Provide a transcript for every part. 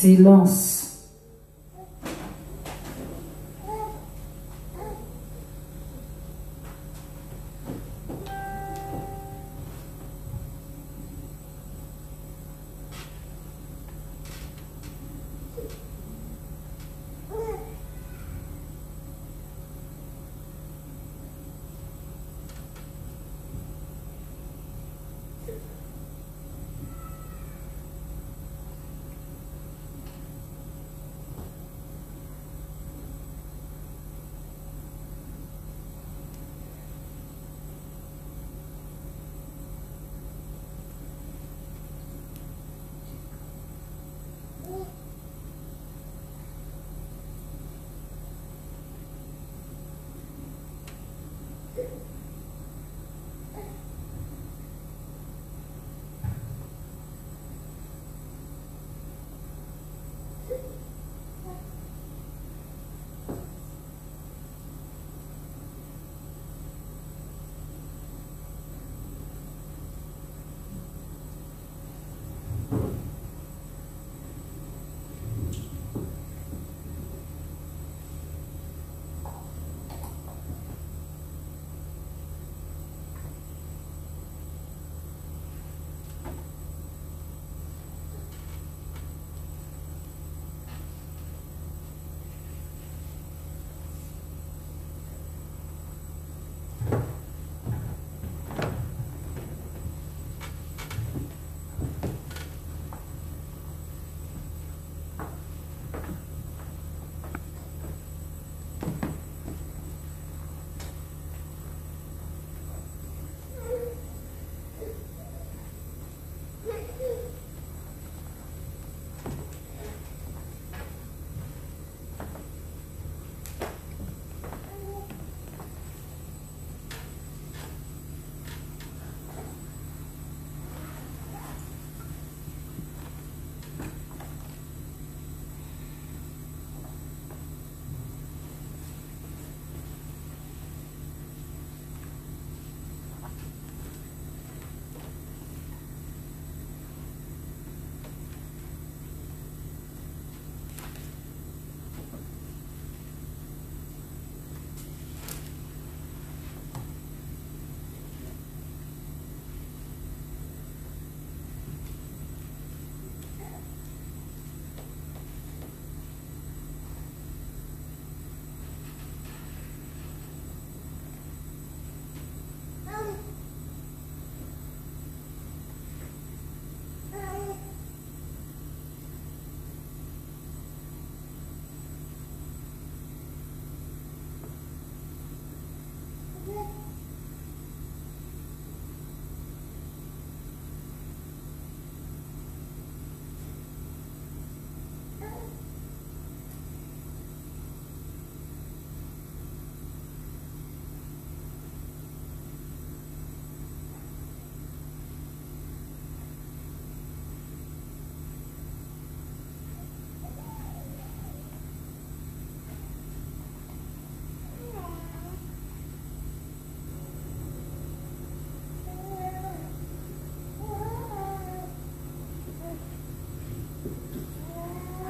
Silence.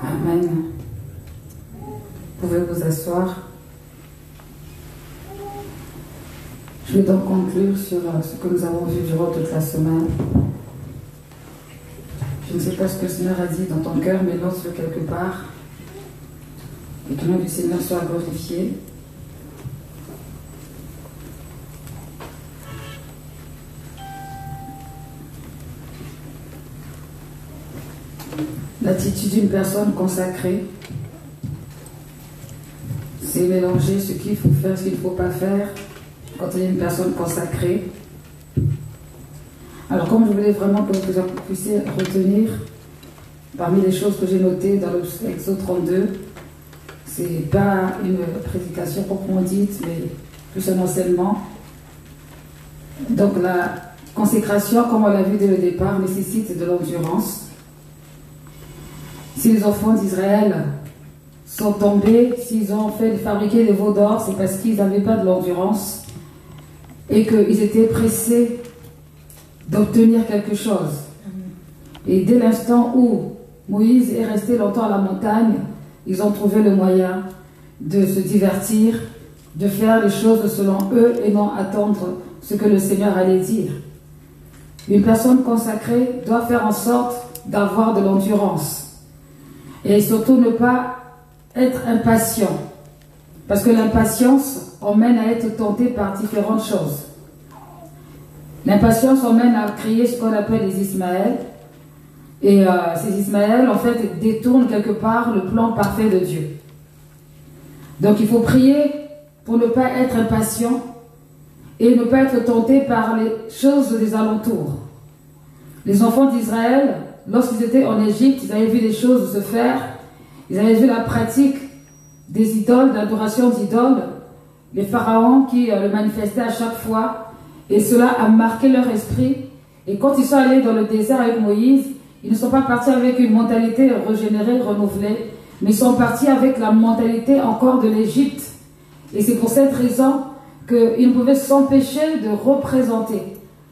Amen. Vous pouvez vous asseoir. Je vais donc conclure sur ce que nous avons vu durant toute la semaine. Je ne sais pas ce que le Seigneur a dit dans ton cœur, mais lance-le quelque part. Et que le nom du Seigneur soit glorifié. L'attitude d'une personne consacrée, c'est mélanger ce qu'il faut faire, ce qu'il ne faut pas faire quand il y a une personne consacrée. Alors comme je voulais vraiment que vous puissiez retenir parmi les choses que j'ai notées dans l'Exode 32, c'est pas une prédication proprement dite, mais plus un enseignement. Donc la consécration, comme on l'a vu dès le départ, nécessite de l'endurance. Si les enfants d'Israël sont tombés, s'ils ont fabriqué des veaux d'or, c'est parce qu'ils n'avaient pas de l'endurance et qu'ils étaient pressés d'obtenir quelque chose. Et dès l'instant où Moïse est resté longtemps à la montagne, ils ont trouvé le moyen de se divertir, de faire les choses selon eux et non attendre ce que le Seigneur allait dire. Une personne consacrée doit faire en sorte d'avoir de l'endurance et surtout ne pas être impatient, parce que l'impatience emmène à être tenté par différentes choses. L'impatience emmène à créer ce qu'on appelle les Ismaël, et ces Ismaël en fait détournent quelque part le plan parfait de Dieu. Donc il faut prier pour ne pas être impatient et ne pas être tenté par les choses des alentours. Les enfants d'Israël, lorsqu'ils étaient en Égypte, ils avaient vu des choses se faire, ils avaient vu la pratique des idoles, d'adoration d'idoles, les pharaons qui le manifestaient à chaque fois, et cela a marqué leur esprit. Et quand ils sont allés dans le désert avec Moïse, ils ne sont pas partis avec une mentalité régénérée, renouvelée, mais ils sont partis avec la mentalité encore de l'Égypte. Et c'est pour cette raison qu'ils ne pouvaient s'empêcher de représenter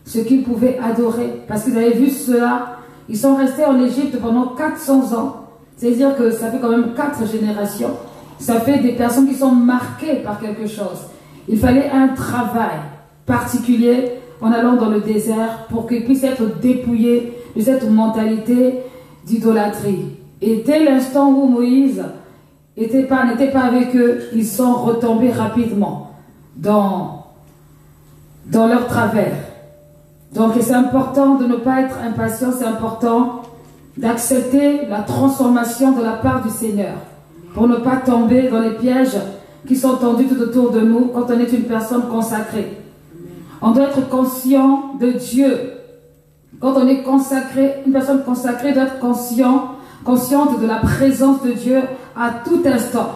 ce qu'ils pouvaient adorer. Parce qu'ils avaient vu cela. Ils sont restés en Égypte pendant 400 ans. C'est-à-dire que ça fait quand même 4 générations. Ça fait des personnes qui sont marquées par quelque chose. Il fallait un travail particulier en allant dans le désert pour qu'ils puissent être dépouillés de cette mentalité d'idolâtrie. Et dès l'instant où Moïse n'était pas avec eux, ils sont retombés rapidement dans leur travers. Donc c'est important de ne pas être impatient, c'est important d'accepter la transformation de la part du Seigneur pour ne pas tomber dans les pièges qui sont tendus tout autour de nous quand on est une personne consacrée. On doit être conscient de Dieu. Quand on est consacré, une personne consacrée doit être consciente de la présence de Dieu à tout instant.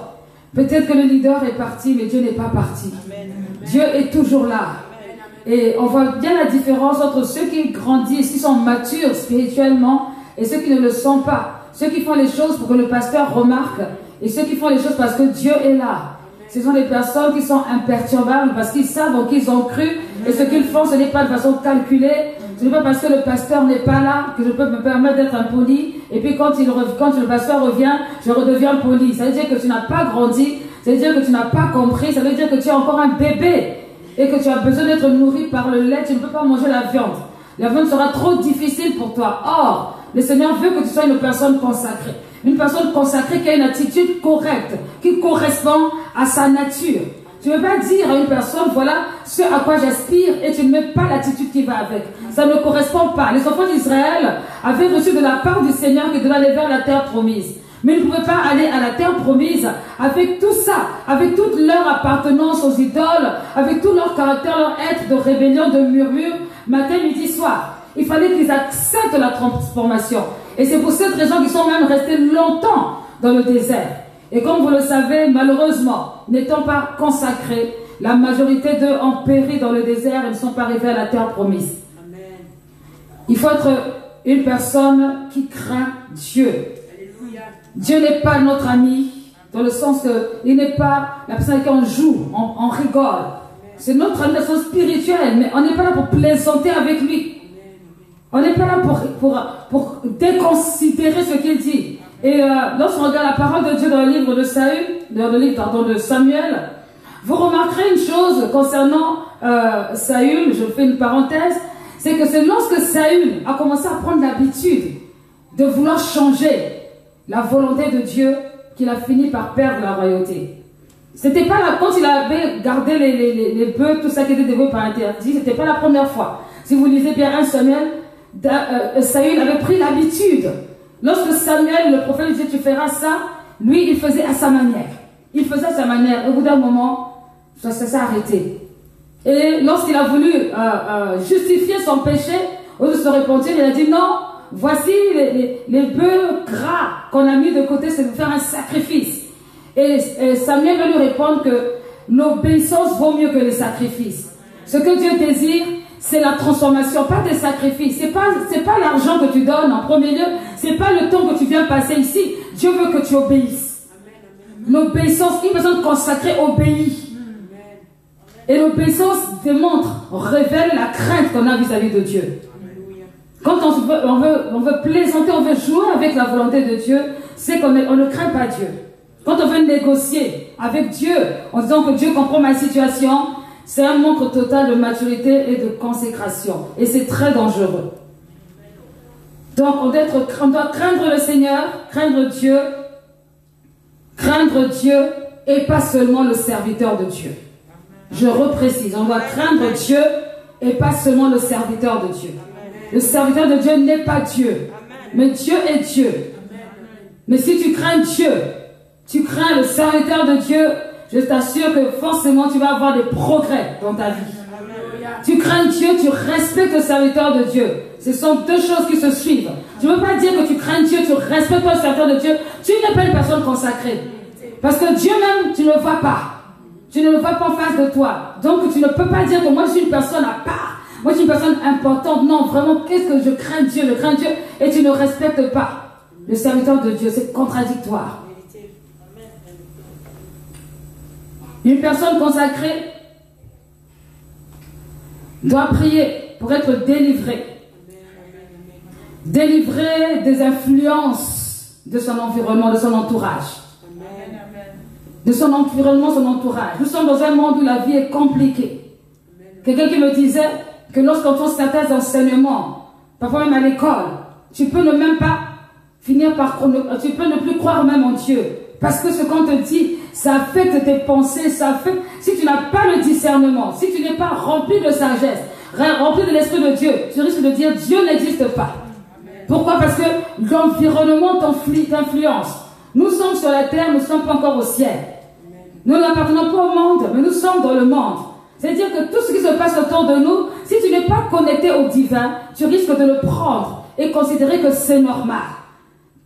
Peut-être que le leader est parti, mais Dieu n'est pas parti. Amen. Dieu est toujours là. Et on voit bien la différence entre ceux qui grandissent, qui sont matures spirituellement, et ceux qui ne le sont pas. Ceux qui font les choses pour que le pasteur remarque, et ceux qui font les choses parce que Dieu est là. Ce sont des personnes qui sont imperturbables parce qu'ils savent en qui ils ont cru, et ce qu'ils font, ce n'est pas de façon calculée. Ce n'est pas parce que le pasteur n'est pas là que je peux me permettre d'être impoli, et puis quand le pasteur revient, je redeviens poli. Ça veut dire que tu n'as pas grandi, ça veut dire que tu n'as pas compris, ça veut dire que tu es encore un bébé et que tu as besoin d'être nourri par le lait, tu ne peux pas manger la viande. La viande sera trop difficile pour toi. Or, le Seigneur veut que tu sois une personne consacrée. Une personne consacrée qui a une attitude correcte, qui correspond à sa nature. Tu ne veux pas dire à une personne, voilà ce à quoi j'aspire, et tu ne mets pas l'attitude qui va avec. Ça ne correspond pas. Les enfants d'Israël avaient reçu de la part du Seigneur qu'ils devaient aller vers la terre promise. Mais ils ne pouvaient pas aller à la terre promise avec tout ça, avec toute leur appartenance aux idoles, avec tout leur caractère, leur être de rébellion, de murmure, matin, midi, soir. Il fallait qu'ils acceptent la transformation. Et c'est pour cette raison qu'ils sont même restés longtemps dans le désert. Et comme vous le savez, malheureusement, n'étant pas consacrés, la majorité d'eux ont péri dans le désert et ne sont pas arrivés à la terre promise. Amen. Il faut être une personne qui craint Dieu. Alléluia. Dieu n'est pas notre ami, dans le sens qu'il n'est pas la personne avec qui on joue, on rigole. C'est notre ami, personne spirituelle, mais on n'est pas là pour plaisanter avec lui. On n'est pas là pour déconsidérer ce qu'il dit. Et lorsqu'on regarde la parole de Dieu dans le livre de de Samuel, vous remarquerez une chose concernant Saül, je fais une parenthèse, c'est que c'est lorsque Saül a commencé à prendre l'habitude de vouloir changer la volonté de Dieu qu'il a fini par perdre la royauté. C'était pas là, quand il avait gardé les bœufs, tout ça qui était dévoué par interdit, c'était pas la première fois. Si vous lisez bien 1 Samuel, Saül avait pris l'habitude. Lorsque Samuel, le prophète, lui disait tu feras ça, lui il faisait à sa manière. Il faisait à sa manière. Au bout d'un moment, ça s'est arrêté. Et lorsqu'il a voulu justifier son péché, au lieu de se repentir, il a dit non, voici les bœufs gras qu'on a mis de côté, c'est de faire un sacrifice. Et Samuel va lui répondre que l'obéissance vaut mieux que les sacrifices. Ce que Dieu désire, c'est la transformation, pas des sacrifices. C'est pas l'argent que tu donnes en premier lieu. C'est pas le temps que tu viens passer ici. Dieu veut que tu obéisses. L'obéissance, une personne consacrée obéit. Et l'obéissance démontre, révèle la crainte qu'on a vis-à-vis de Dieu. Quand on veut plaisanter, on veut jouer avec la volonté de Dieu, c'est qu'on ne craint pas Dieu. Quand on veut négocier avec Dieu, en disant que Dieu comprend ma situation, c'est un manque total de maturité et de consécration. Et c'est très dangereux. Donc on doit craindre le Seigneur, craindre Dieu et pas seulement le serviteur de Dieu. Je reprécise, on doit craindre Dieu et pas seulement le serviteur de Dieu. Le serviteur de Dieu n'est pas Dieu, mais Dieu est Dieu. Mais si tu crains Dieu, tu crains le serviteur de Dieu, je t'assure que forcément tu vas avoir des progrès dans ta vie. Tu crains Dieu, tu respectes le serviteur de Dieu. Ce sont deux choses qui se suivent. Tu ne veux pas dire que tu crains Dieu, tu respectes le serviteur de Dieu. Tu n'es pas une personne consacrée. Parce que Dieu même, tu ne le vois pas. Tu ne le vois pas en face de toi. Donc tu ne peux pas dire que moi je suis une personne à part. Moi je suis une personne importante. Non, vraiment, qu'est-ce que je crains Dieu et tu ne respectes pas le serviteur de Dieu. C'est contradictoire. Une personne consacrée doit prier pour être délivrée. Délivrée des influences de son environnement, de son entourage. De son environnement, son entourage. Nous sommes dans un monde où la vie est compliquée. Quelqu'un qui me disait que lorsqu'on fait certains enseignements, parfois même à l'école, tu peux ne même pas finir par... Tu peux ne plus croire même en Dieu. Parce que ce qu'on te dit, ça affecte tes pensées, ça affecte... Si tu n'as pas le discernement, si tu n'es pas rempli de sagesse, rempli de l'Esprit de Dieu, tu risques de dire Dieu n'existe pas. Pourquoi? Parce que l'environnement t'influence. Nous sommes sur la terre, nous ne sommes pas encore au ciel. Nous n'appartenons pas au monde, mais nous sommes dans le monde. C'est-à-dire que tout ce qui se passe autour de nous, si tu n'es pas connecté au divin, tu risques de le prendre et considérer que c'est normal.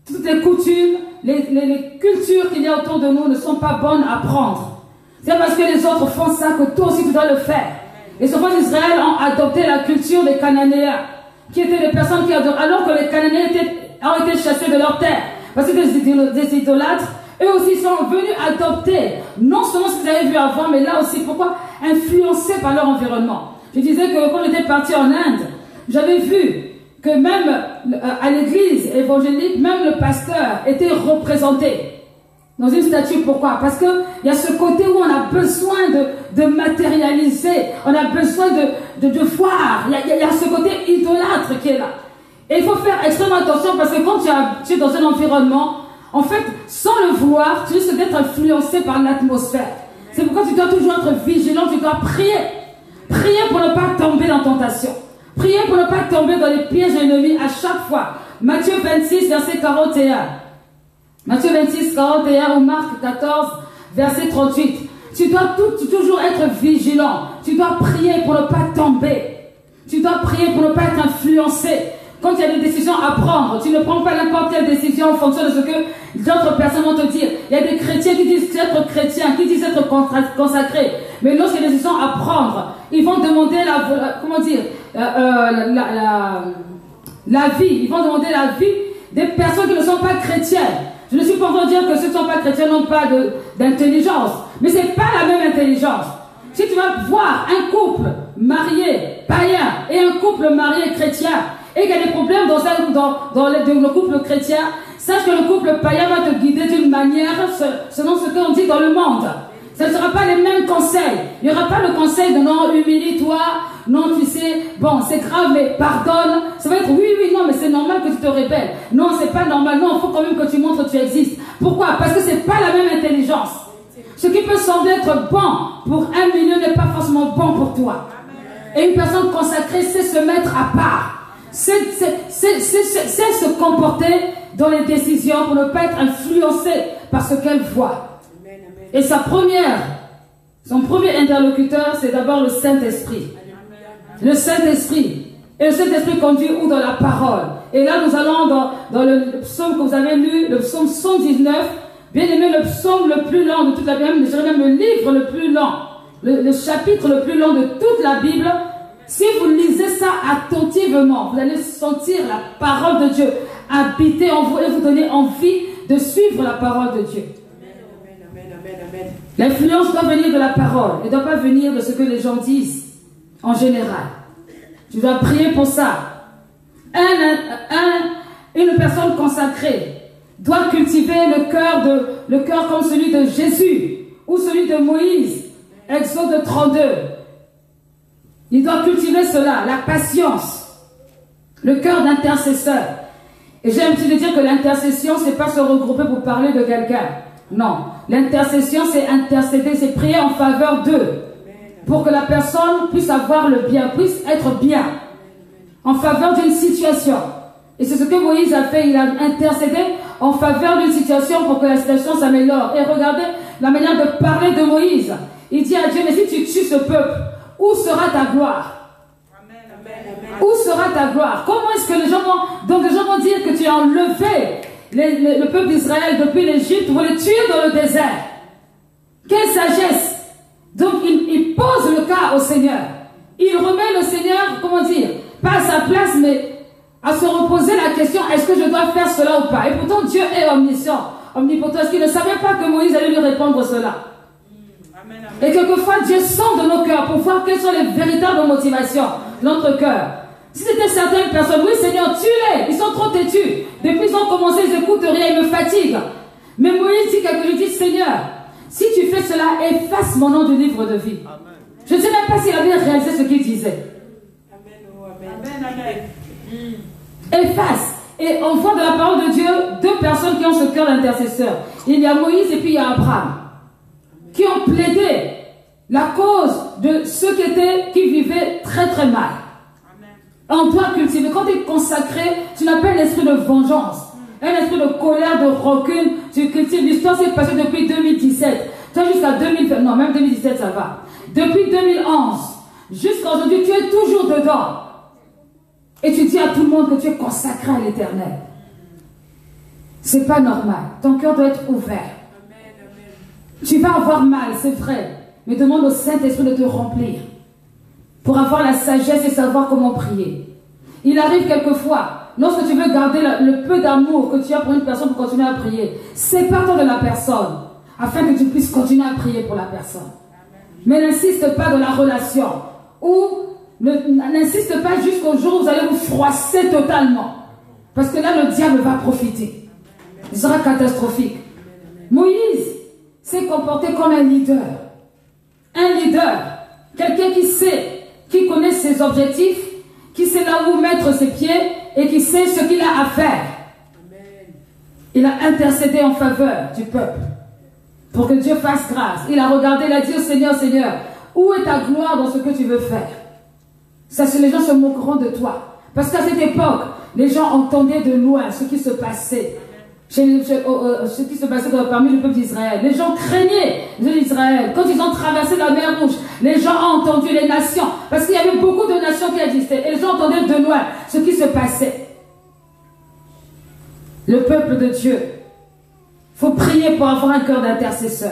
Toutes les coutumes, les cultures qu'il y a autour de nous ne sont pas bonnes à prendre. C'est parce que les autres font ça que toi aussi tu dois le faire. Les enfants d'Israël ont adopté la culture des Cananéens, qui étaient des personnes qui adorent, alors que les Cananéens ont été chassés de leur terre. Parce que des idolâtres, eux aussi sont venus adopter, non seulement ce qu'ils avaient vu avant, mais là aussi, pourquoi? Influencés par leur environnement. Je disais que quand j'étais parti en Inde, j'avais vu que même à l'église évangélique, même le pasteur était représenté dans une statue. Pourquoi? Parce qu'il y a ce côté où on a besoin de matérialiser, on a besoin de voir. Il y a ce côté idolâtre qui est là. Et il faut faire extrêmement attention parce que quand tu es dans un environnement, en fait, sans le vouloir, tu risques d'être influencé par l'atmosphère. C'est pourquoi tu dois toujours être vigilant, tu dois prier. Prier pour ne pas tomber dans tentation. Prier pour ne pas tomber dans les pièges de l'ennemi à chaque fois. Matthieu 26, verset 41. Matthieu 26, 41 ou Marc 14, verset 38. Tu dois toujours être vigilant. Tu dois prier pour ne pas tomber. Tu dois prier pour ne pas être influencé. Quand il y a des décisions à prendre, tu ne prends pas n'importe quelle décision en fonction de ce que d'autres personnes vont te dire. Il y a des chrétiens qui disent être chrétiens, qui disent être consacrés. Mais lorsqu'il y a des décisions à prendre, ils vont demander l'avis. Ils vont demander l'avis des personnes qui ne sont pas chrétiennes. Je ne suis pas en train de dire que ceux qui ne sont pas chrétiens n'ont pas d'intelligence. Mais ce n'est pas la même intelligence. Si tu vas voir un couple marié païen et un couple marié chrétien, et qu'il y a des problèmes dans le couple chrétien, sache que le couple païen va te guider d'une manière selon ce qu'on dit dans le monde. Ce ne sera pas les mêmes conseils. Il n'y aura pas le conseil de non, humilie-toi, non, tu sais, bon, c'est grave, mais pardonne. Ça va être oui, non, mais c'est normal que tu te rébelles. Non, c'est pas normal. Non, il faut quand même que tu montres que tu existes. Pourquoi? Parce que c'est pas la même intelligence. Ce qui peut sembler être bon pour un milieu n'est pas forcément bon pour toi. Et une personne consacrée sait se mettre à part. C'est se comporter dans les décisions pour ne pas être influencé par ce qu'elle voit. Et son premier interlocuteur, c'est d'abord le Saint-Esprit. Le Saint-Esprit. Et le Saint-Esprit conduit où? Dans la parole. Et là, nous allons dans le psaume que vous avez lu, le psaume 119. Bien aimé, le psaume le plus long de toute la Bible, je dirais même le livre le plus long, le chapitre le plus long de toute la Bible. Si vous lisez ça attentivement, vous allez sentir la parole de Dieu habiter en vous et vous donner envie de suivre la parole de Dieu. L'influence doit venir de la parole et ne doit pas venir de ce que les gens disent en général. Tu dois prier pour ça. Une personne consacrée doit cultiver le cœur comme celui de Jésus ou celui de Moïse. Exode 32. Il doit cultiver cela, la patience, le cœur d'intercesseur. Et j'ai l'habitude de dire que l'intercession, c'est pas se regrouper pour parler de quelqu'un. Non, l'intercession, c'est intercéder, c'est prier en faveur d'eux, pour que la personne puisse avoir le bien, puisse être bien, en faveur d'une situation. Et c'est ce que Moïse a fait, il a intercédé en faveur d'une situation pour que la situation s'améliore. Et regardez la manière de parler de Moïse. Il dit à Dieu, mais si tu tues ce peuple, où sera ta gloire? Où sera ta gloire? Comment est-ce que les gens vont dire que tu as enlevé le peuple d'Israël depuis l'Égypte pour les tuer dans le désert? Quelle sagesse! Donc il pose le cas au Seigneur. Il remet le Seigneur, comment dire, pas à sa place, mais à se reposer la question, est-ce que je dois faire cela ou pas? Et pourtant Dieu est omniscient, omnipotent. Est-ce qu'il ne savait pas que Moïse allait lui répondre cela? Et quelquefois Dieu sonde nos cœurs pour voir quelles sont les véritables motivations de notre cœur. Si c'était certaines personnes, oui Seigneur, tue-les, ils sont trop têtus. Depuis ils ont commencé, ils n'écoutent rien, ils me fatiguent. Mais Moïse dit quelque chose, dit Seigneur, si tu fais cela, efface mon nom du livre de vie. Amen. Je ne sais même pas s'il avait réalisé ce qu'il disait. Amen. Efface. Et on voit dans la parole de Dieu deux personnes qui ont ce cœur d'intercesseur. Il y a Moïse et puis il y a Abraham, qui ont plaidé la cause de ceux qui vivaient très très mal. On doit cultiver. Quand tu es consacré, tu n'as pas un esprit de vengeance, un esprit de colère, de rancune. Tu cultives. L'histoire s'est passée depuis 2017. Toi, jusqu'à 2020, non, même 2017, ça va. Depuis 2011, jusqu'à aujourd'hui, tu es toujours dedans. Et tu dis à tout le monde que tu es consacré à l'Éternel. C'est pas normal. Ton cœur doit être ouvert. Tu vas avoir mal, c'est vrai. Mais demande au Saint-Esprit de te remplir, pour avoir la sagesse et savoir comment prier. Il arrive quelquefois, lorsque tu veux garder le peu d'amour que tu as pour une personne pour continuer à prier, sépare-toi de la personne, afin que tu puisses continuer à prier pour la personne. Mais n'insiste pas dans la relation, ou n'insiste pas jusqu'au jour où vous allez vous froisser totalement. Parce que là, le diable va profiter. Il sera catastrophique. Moïse s'est comporté comme un leader. Un leader, quelqu'un qui sait, qui connaît ses objectifs, qui sait là où mettre ses pieds et qui sait ce qu'il a à faire. Amen. Il a intercédé en faveur du peuple pour que Dieu fasse grâce. Il a regardé, il a dit au Seigneur, Seigneur, où est ta gloire dans ce que tu veux faire? Ça, les gens se moqueront de toi. Parce qu'à cette époque, les gens entendaient de loin ce qui se passait. Ce qui se passait parmi le peuple d'Israël. Les gens craignaient l'Israël. Quand ils ont traversé la mer Rouge, les gens ont entendu les nations. Parce qu'il y avait beaucoup de nations qui existaient. Et les gens entendaient de loin ce qui se passait. Le peuple de Dieu. Il faut prier pour avoir un cœur d'intercesseur.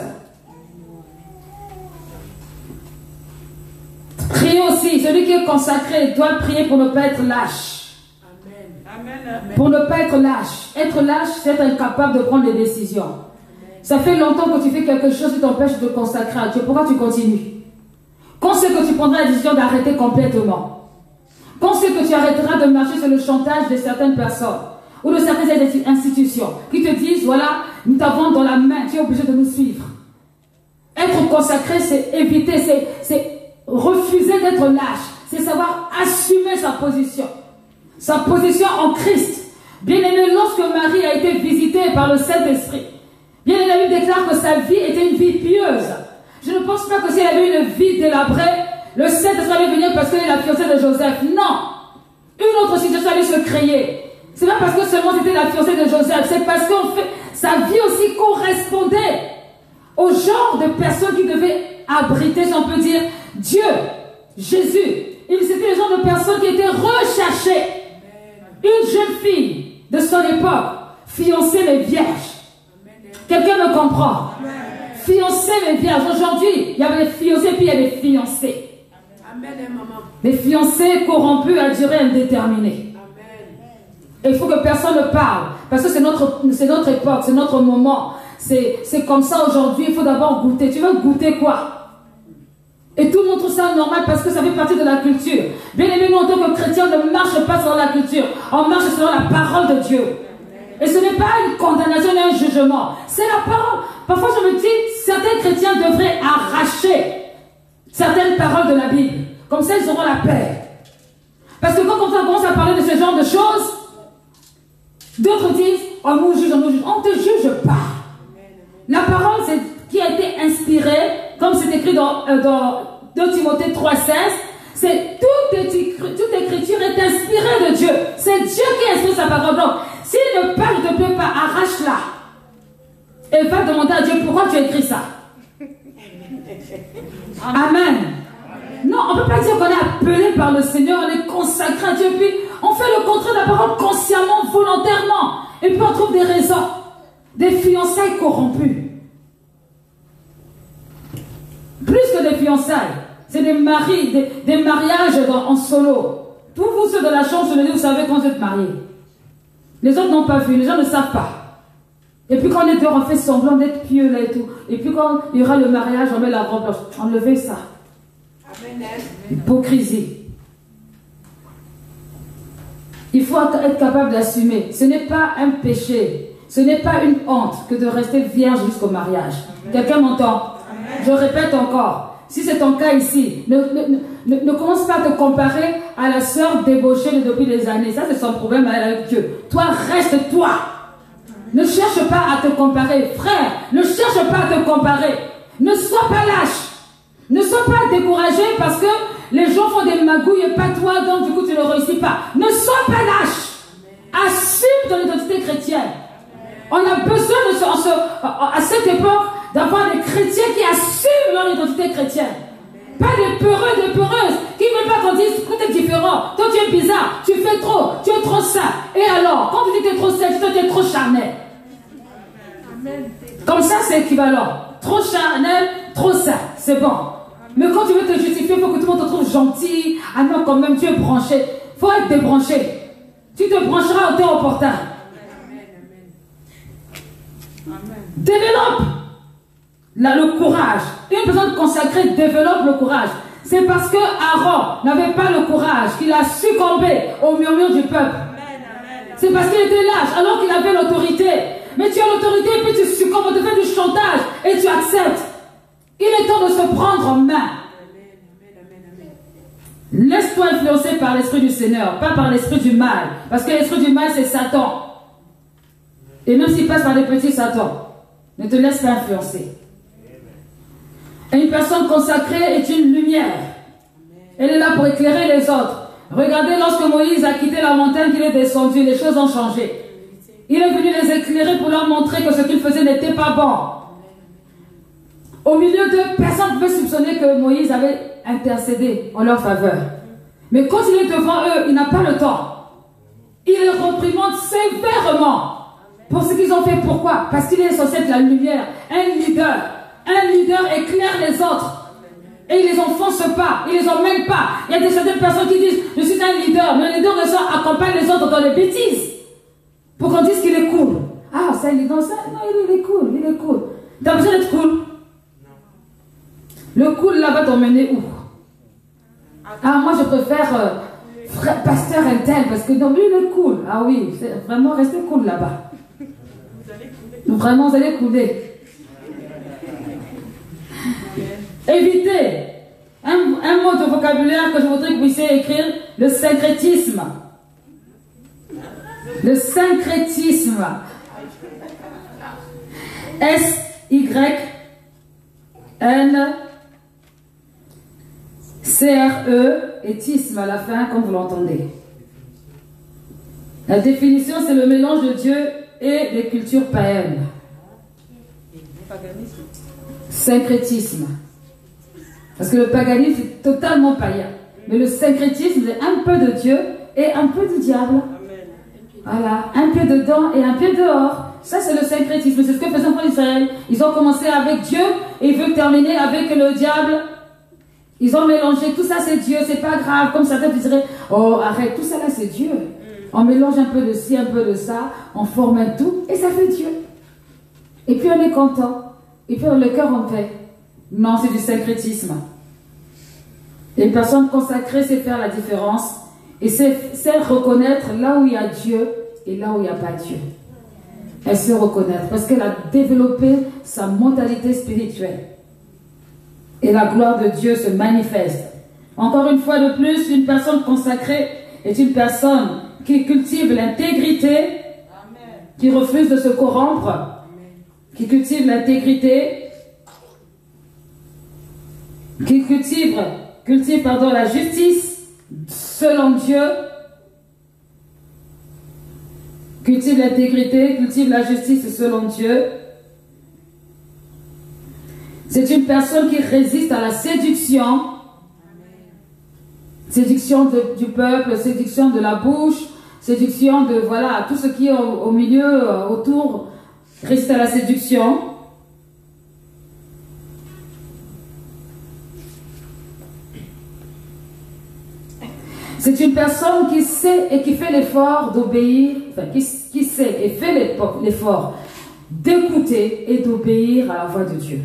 Priez aussi. Celui qui est consacré doit prier pour ne pas être lâche. Pour ne pas être lâche. Être lâche, c'est être incapable de prendre des décisions. Ça fait longtemps que tu fais quelque chose qui t'empêche de te consacrer à Dieu. Pourquoi tu continues? Quand c'est que tu prendras la décision d'arrêter complètement? Quand c'est que tu arrêteras de marcher sur le chantage de certaines personnes ou de certaines institutions qui te disent, voilà, nous t'avons dans la main, tu es obligé de nous suivre. Être consacré, c'est éviter, c'est refuser d'être lâche. C'est savoir assumer sa position. Sa position en Christ. Bien-aimé, lorsque Marie a été visitée par le Saint-Esprit, bien-aimé déclare que sa vie était une vie pieuse. Je ne pense pas que si elle avait une vie délabrée, le Saint-Esprit allait venir parce qu'elle est la fiancée de Joseph. Non. Une autre situation allait se créer. C'est pas parce que seulement c'était la fiancée de Joseph, c'est parce que sa vie aussi correspondait au genre de personnes qui devaient abriter, si on peut dire, Dieu, Jésus. C'était le genre de personnes qui étaient recherchées. Une jeune fille de son époque, fiancée mais vierge. Quelqu'un me comprend? Fiancée mais vierge. Aujourd'hui, il y avait des fiancés puis il y a des fiancés. Les fiancés corrompus à durée indéterminée. Et il faut que personne ne parle. Parce que c'est notre époque, c'est notre moment. C'est comme ça aujourd'hui. Il faut d'abord goûter. Tu veux goûter quoi? Et tout le monde trouve ça normal parce que ça fait partie de la culture. Bien aimé, nous en tant que chrétiens, on ne marche pas selon la culture. On marche selon la parole de Dieu. Et ce n'est pas une condamnation ni un jugement. C'est la parole. Parfois, je me dis, certains chrétiens devraient arracher certaines paroles de la Bible. Comme ça, ils auront la paix. Parce que quand on commence à parler de ce genre de choses, d'autres disent, on nous juge, on nous juge. On ne te juge pas. La parole qui a été inspirée, comme c'est écrit dans 2 Timothée 3,16, c'est toute écriture est inspirée de Dieu. C'est Dieu qui inspire sa parole. Donc, si le Père ne te plaît pas, arrache-la. Et va demander à Dieu pourquoi tu as écrit ça. Amen. Non, on ne peut pas dire qu'on est appelé par le Seigneur, on est consacré à Dieu, puis on fait le contraire de la parole consciemment, volontairement. Et puis on trouve des raisons. Des fiançailles corrompues. Plus que des fiançailles, c'est des mariages en solo. Tous vous ceux de la chambre, vous savez quand vous êtes mariés. Les autres n'ont pas vu, les gens ne savent pas. Et puis quand on est dehors, on fait semblant d'être pieux là et tout. Et puis quand il y aura le mariage, on met la robe blanche. Enlevez ça. Hypocrisie. Il faut être capable d'assumer. Ce n'est pas un péché. Ce n'est pas une honte que de rester vierge jusqu'au mariage. Quelqu'un m'entend? Je répète encore. Si c'est ton cas ici, ne commence pas à te comparer à la sœur débauchée depuis des années. Ça, c'est son problème avec Dieu. Toi, reste toi. Ne cherche pas à te comparer. Frère, ne cherche pas à te comparer. Ne sois pas lâche. Ne sois pas découragé parce que les gens font des magouilles et pas toi, donc du coup tu ne réussis pas. Ne sois pas lâche. Assume ton identité chrétienne. On a besoin à cette époque d'avoir des chrétiens qui assument leur identité chrétienne. Pas des peureux, des peureuses qui ne veulent pas qu'on dise que tu es différent. Toi tu es bizarre, tu fais trop, tu es trop sain. Et alors, quand tu dis que tu es trop sain, tu dis que tu es trop charnel. Comme ça c'est équivalent. Trop charnel, trop sain, c'est bon. Mais quand tu veux te justifier, il faut que tout le monde te trouve gentil. Ah non, quand même, tu es branché. Il faut être débranché. Tu te brancheras au temps opportun. Développe le courage. Une personne consacrée développe le courage. C'est parce que Aaron n'avait pas le courage qu'il a succombé au murmure du peuple. C'est parce qu'il était lâche alors qu'il avait l'autorité. Mais tu as l'autorité et puis tu succombes, on te fait du chantage et tu acceptes. Il est temps de se prendre en main. Laisse-toi influencer par l'esprit du Seigneur, pas par l'esprit du mal. Parce que l'esprit du mal, c'est Satan. Et même s'il passe par des petits Satans, ne te laisse pas influencer. Et une personne consacrée est une lumière. Elle est là pour éclairer les autres. Regardez, lorsque Moïse a quitté la montagne, qu'il est descendu, les choses ont changé. Il est venu les éclairer pour leur montrer que ce qu'il faisait n'était pas bon. Au milieu d'eux, personne ne peut soupçonner que Moïse avait intercédé en leur faveur. Mais quand il est devant eux, il n'a pas le temps. Il les réprimande sévèrement pour ce qu'ils ont fait. Pourquoi? Parce qu'il est censé être la lumière, un leader. Un leader éclaire les autres. Et il les enfonce pas, il les emmène pas. Il y a certaines personnes qui disent, je suis un leader, mais le leader de ça accompagne les autres dans les bêtises. Pour qu'on dise qu'il est cool. Ah, c'est un leader, ça? Non, il est cool, il est cool. T'as besoin d'être cool? Le cool là va t'emmener où? Ah, moi je préfère pasteur intel parce que non, lui il est cool. Ah oui, vraiment restez cool là-bas. Vraiment, vous allez couler. Évitez un mot de vocabulaire que je voudrais que vous puissiez écrire, le syncrétisme. Le syncrétisme. S-Y-N-C-R-E et tisme à la fin, comme vous l'entendez. La définition, c'est le mélange de Dieu et des cultures païennes. Syncrétisme. Parce que le paganisme, c'est totalement païen. Mais le syncrétisme, c'est un peu de Dieu et un peu du diable. Voilà, un pied dedans et un pied dehors. Ça, c'est le syncrétisme. C'est ce que faisaient les Israël. Ils ont commencé avec Dieu et ils veulent terminer avec le diable. Ils ont mélangé. Tout ça, c'est Dieu. C'est pas grave. Comme certains diraient, oh, arrête. Tout ça, là, c'est Dieu. On mélange un peu de ci, un peu de ça. On forme un tout et ça fait Dieu. Et puis, on est content. Et puis, dans le cœur, on fait. Non, c'est du syncrétisme. Une personne consacrée sait faire la différence et sait reconnaître là où il y a Dieu et là où il n'y a pas Dieu. Elle sait reconnaître parce qu'elle a développé sa mentalité spirituelle. Et la gloire de Dieu se manifeste. Encore une fois de plus, une personne consacrée est une personne qui cultive l'intégrité, qui refuse de se corrompre, qui cultive l'intégrité, qui cultive la justice selon Dieu, cultive l'intégrité, cultive la justice selon Dieu. C'est une personne qui résiste à la séduction, séduction du peuple, séduction de la bouche, séduction de, voilà, tout ce qui est au milieu, autour, résiste à la séduction. C'est une personne qui sait et qui fait l'effort d'obéir, enfin, qui sait et fait l'effort d'écouter et d'obéir à la voix de Dieu.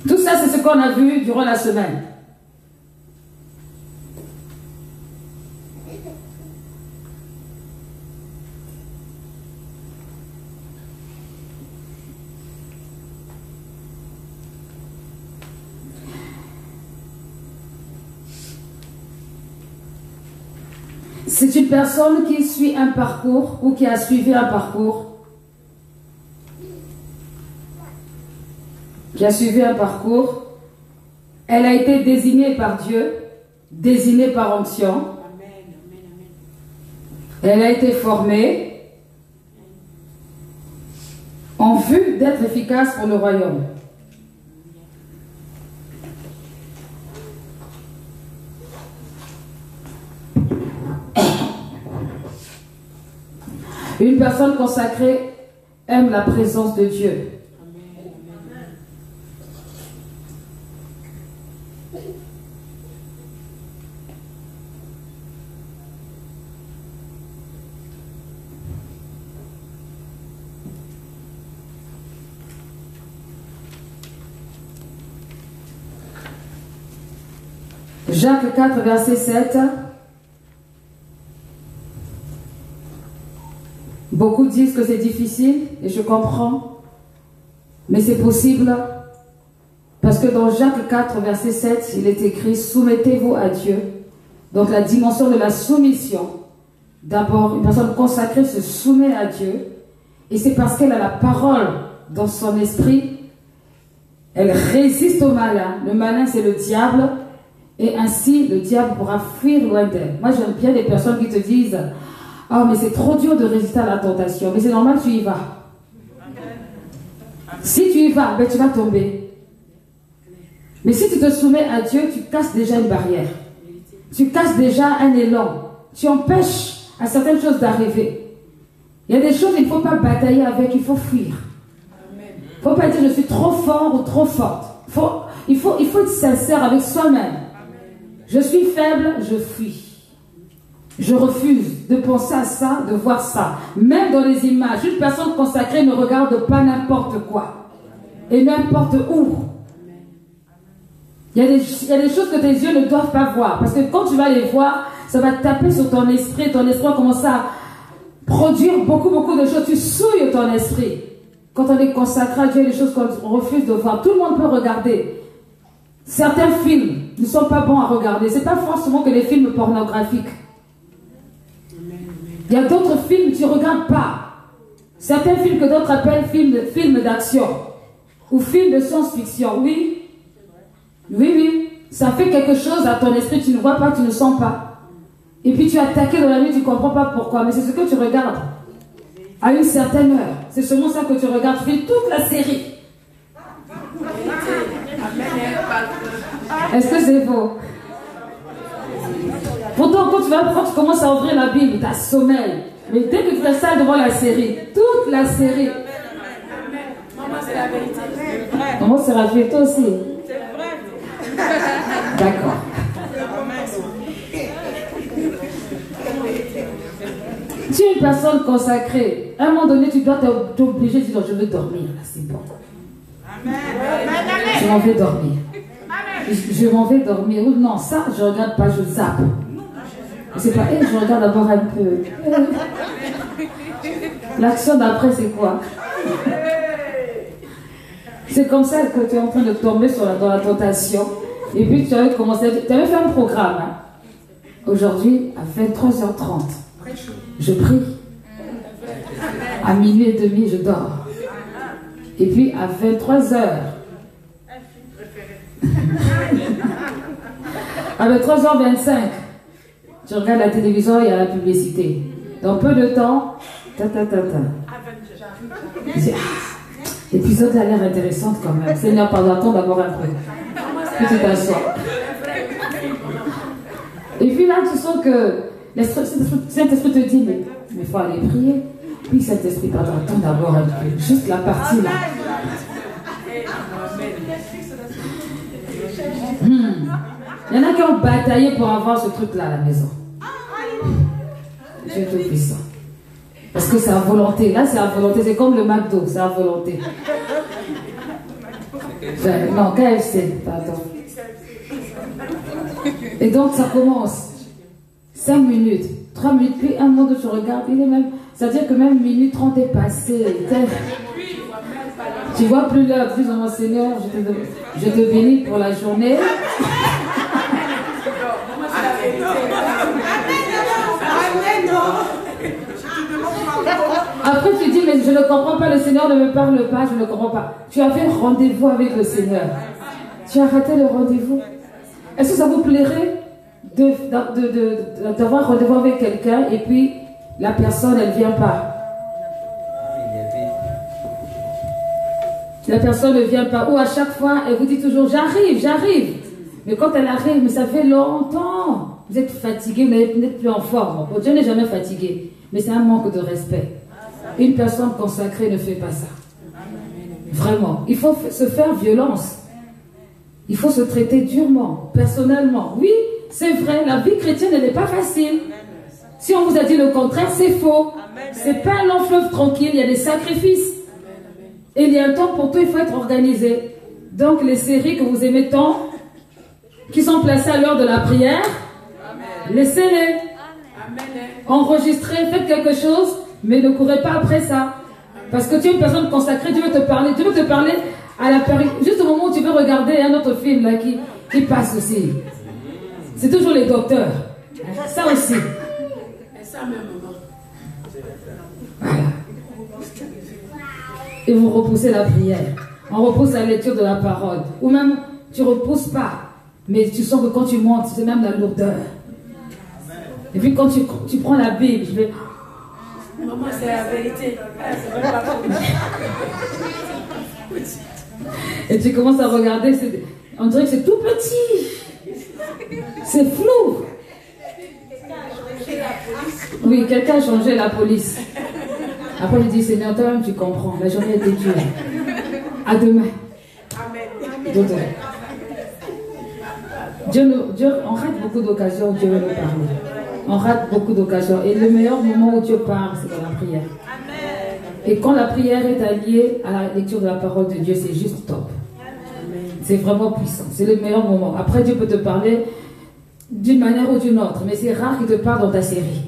Tout ça, c'est ce qu'on a vu durant la semaine. C'est une personne qui suit un parcours ou qui a suivi un parcours. Qui a suivi un parcours. Elle a été désignée par Dieu, désignée par onction. Elle a été formée en vue d'être efficace pour le royaume. Une personne consacrée aime la présence de Dieu. Jacques 4, verset 7. Beaucoup disent que c'est difficile, et je comprends, mais c'est possible, parce que dans Jacques 4, verset 7, il est écrit « Soumettez-vous à Dieu ». Donc la dimension de la soumission, d'abord, une personne consacrée se soumet à Dieu, et c'est parce qu'elle a la parole dans son esprit, elle résiste au malin. Le malin, c'est le diable, et ainsi, le diable pourra fuir loin d'elle. Moi, j'aime bien les personnes qui te disent « Oh, mais c'est trop dur de résister à la tentation. » Mais c'est normal, tu y vas. Si tu y vas, ben, tu vas tomber. Mais si tu te soumets à Dieu, tu casses déjà une barrière. Tu casses déjà un élan. Tu empêches à certaines choses d'arriver. Il y a des choses, il ne faut pas batailler avec, il faut fuir. Il ne faut pas dire je suis trop fort ou trop forte. Il faut être sincère avec soi-même. Je suis faible, je fuis. Je refuse de penser à ça, de voir ça. Même dans les images, une personne consacrée ne regarde pas n'importe quoi. Et n'importe où. Il y a des choses que tes yeux ne doivent pas voir. Parce que quand tu vas les voir, ça va taper sur ton esprit. Ton esprit va commencer à produire beaucoup de choses. Tu souilles ton esprit. Quand on est consacré à Dieu, il y a des choses qu'on refuse de voir. Tout le monde peut regarder. Certains films ne sont pas bons à regarder. Ce n'est pas forcément que les films pornographiques. Il y a d'autres films que tu ne regardes pas. Certains films que d'autres appellent films d'action. Ou films de science-fiction. Oui. Oui. Ça fait quelque chose à ton esprit. Tu ne vois pas, tu ne sens pas. Et puis tu es attaqué dans la nuit, tu ne comprends pas pourquoi. Mais c'est ce que tu regardes. À une certaine heure. C'est seulement ça que tu regardes. Tu fais toute la série. Est-ce que c'est faux? Pourtant, quand tu commences à ouvrir la Bible, tu as sommeil. Mais dès que tu fais ça devant la série, toute la série. Maman, c'est la vérité. Maman, c'est la vérité, toi aussi. C'est vrai. D'accord. Tu es une personne consacrée. À un moment donné, tu dois t'obliger de dire je veux dormir. Là, c'est bon. Amen. Tu je m'en vais dormir. Je m'en vais dormir. Ou non, ça, je regarde pas, je zappe. C'est pas, je regarde d'abord un peu. L'action d'après, c'est quoi? C'est comme ça que tu es en train de tomber dans la tentation. Et puis tu avais commencé, tu avais fait un programme. Hein? Aujourd'hui, à 23h30, je prie. À minuit et demi, je dors. Et puis à 23h, à 23h25, tu regardes la télévision, il y a la publicité. Dans peu de temps, l'épisode a l'air intéressant quand même. Seigneur, pardonne d'abord un peu. Puis tu t'assois. Et puis là, tu sens que Saint-Esprit te dit, mais il faut aller prier. Puis Saint-Esprit, pardonne d'abord un peu. Juste la partie là. Il y en a qui ont bataillé pour avoir ce truc-là à la maison. Dieu tout puissant. Parce que c'est à volonté. Là, c'est à volonté. C'est comme le McDo, c'est à volonté. Non, KFC, pardon. Et donc, ça commence. 5 minutes, 3 minutes, puis un moment où tu regardes, il est même. C'est-à-dire que même minute 30 est passée. Tu vois plus l'heure, dis mon Seigneur, je te bénis pour la journée. Après tu dis, mais je ne comprends pas, le Seigneur ne me parle pas, je ne comprends pas. Tu avais rendez-vous avec le Seigneur. Tu as raté le rendez-vous. Est-ce que ça vous plairait d'avoir rendez-vous avec quelqu'un et puis la personne, elle ne vient pas? La personne ne vient pas. Ou à chaque fois, elle vous dit toujours, j'arrive, j'arrive. Mais quand elle arrive, mais ça fait longtemps. Vous êtes fatigué, vous n'êtes plus en forme. Bon, Dieu n'est jamais fatigué. Mais c'est un manque de respect. Une personne consacrée ne fait pas ça. Vraiment. Il faut se faire violence. Il faut se traiter durement, personnellement. Oui, c'est vrai, la vie chrétienne, elle n'est pas facile. Si on vous a dit le contraire, c'est faux. C'est pas un long fleuve tranquille, il y a des sacrifices. Et il y a un temps pour tout, il faut être organisé. Donc les séries que vous aimez tant, qui sont placées à l'heure de la prière, laissez-les. Enregistrez, faites quelque chose, mais ne courez pas après ça. Parce que tu es une personne consacrée, Dieu veut te parler à la période, juste au moment où tu veux regarder un autre film là, qui passe aussi. C'est toujours les docteurs. Ça aussi. Voilà. Et vous repoussez la prière. On repousse la lecture de la parole. Ou même, tu ne repousses pas. Mais tu sens que quand tu montes, c'est même la lourdeur. Et puis quand tu prends la Bible, je vais... Maman, c'est la vérité. Et tu commences à regarder, on dirait que c'est tout petit. C'est flou. Oui, quelqu'un a changé la police. Après, je dis, Seigneur, toi-même, tu comprends. La journée était dure. À demain. Amen. Dieu, on rate beaucoup d'occasions où Dieu veut nous parler. On rate beaucoup d'occasions. Et le meilleur moment où Dieu parle, c'est dans la prière. Et quand la prière est alliée à la lecture de la parole de Dieu, c'est juste top. C'est vraiment puissant. C'est le meilleur moment. Après, Dieu peut te parler d'une manière ou d'une autre. Mais c'est rare qu'il te parle dans ta série.